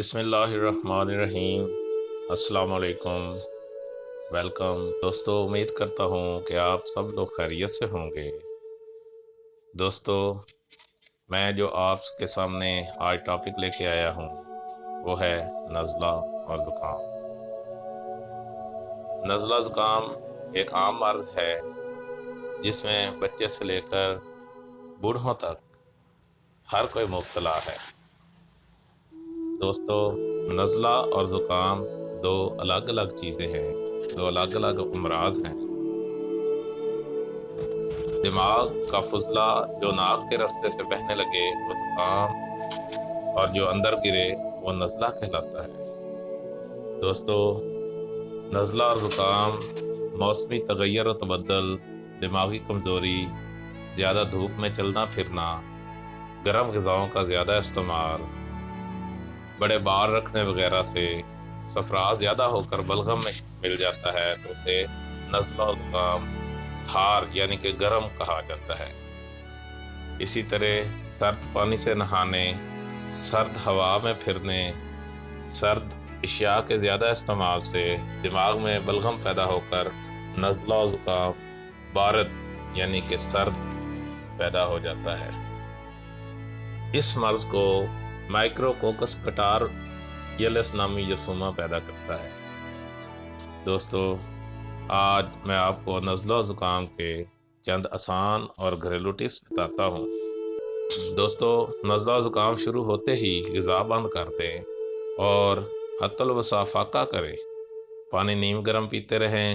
بسم اللہ الرحمن الرحیم۔ السلام علیکم، ویلکم دوستو۔ امید کرتا ہوں کہ آپ سب لوگ خیریت سے ہوں گے۔ دوستو، میں جو آپ کے سامنے آج ٹاپک لے کے آیا ہوں وہ ہے نزلہ اور زکام۔ نزلہ زکام ایک عام مرض ہے جس میں بچے سے لے کر بوڑھوں تک ہر کوئی مبتلا ہے۔ دوستو، نزلہ اور زکام دو الگ الگ چیزیں ہیں، دو الگ الگ امراض ہیں۔ دماغ کا فضلہ جو ناک کے راستے سے بہنے لگے وہ زکام، اور جو اندر گرے وہ نزلہ کہلاتا ہے۔ دوستو، نزلہ اور زکام موسمی تغیر و تبدل، دماغی کمزوری، زیادہ دھوپ میں چلنا پھرنا، گرم غذاؤں کا زیادہ استعمال، بڑے بار رکھنے وغیرہ سے صفرا زیادہ ہو کر بلغم میں مل جاتا ہے تو اسے نزلہ و زکام حار یعنی کہ گرم کہا جاتا ہے۔ اسی طرح سرد پانی سے نہانے، سرد ہوا میں پھرنے، سرد اشیاء کے زیادہ استعمال سے دماغ میں بلغم پیدا ہو کر نزلہ و زکام بارد یعنی کہ سرد پیدا ہو جاتا ہے۔ اس مرض کو مائکرو کوکس کٹار یلس نامی جرثومہ پیدا کرتا ہے۔ دوستو، آج میں آپ کو نزلہ و زکام کے چند آسان اور گھریلو ٹپس بتاتا ہوں۔ دوستو، نزلہ و زکام شروع ہوتے ہی غذا بند کر دیں اور حتی الوسع فاقہ کریں۔ پانی نیم گرم پیتے رہیں۔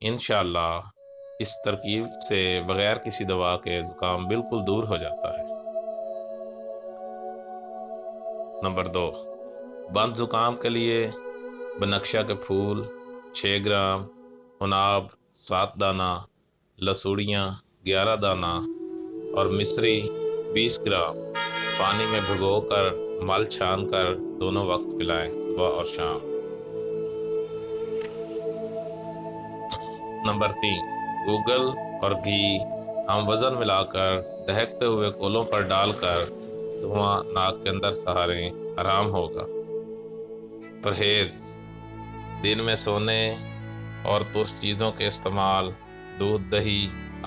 انشاءاللہ اس ترکیب سے بغیر کسی دوا کے زکام بالکل دور ہو جاتا ہے۔ نمبر 2، بند زکام کے لیے بنفشہ کے پھول 6 گرام، عناب 7 دانہ، لسوڑیاں 11 دانہ اور مصری 20 گرام پانی میں بھگو کر مل چھان کر دونوں وقت پلائیں، صبح اور شام۔ نمبر 3، گوگل اور گھی ہم وزن ملا کر دہکتے ہوئے کولوں پر ڈال کر دھواں ناک کے اندر سہاریں، آرام ہوگا۔ پرہیز: دن میں سونے اور ترش چیزوں کے استعمال، دودھ، دہی،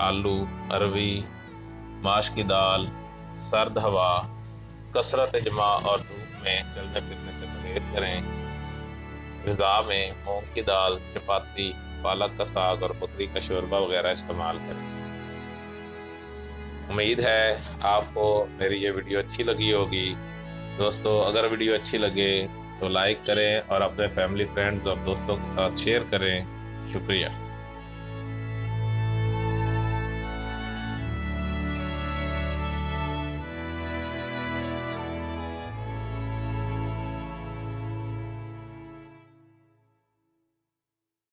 آلو، اروی، ماش کی دال، سرد ہوا، کثرت جماع اور دھوپ میں چلنے پھرنے سے پرہیز کریں۔ غذا میں مونگ کی دال، چپاتی، پالک کا ساگ اور بکری کا شوربہ وغیرہ استعمال کریں۔ امید ہے آپ کو میری یہ ویڈیو اچھی لگی ہوگی۔ دوستو، اگر ویڈیو اچھی لگے تو لائک کریں اور اپنے فیملی فرینڈز اور دوستوں کے ساتھ شیئر کریں۔ شکریہ۔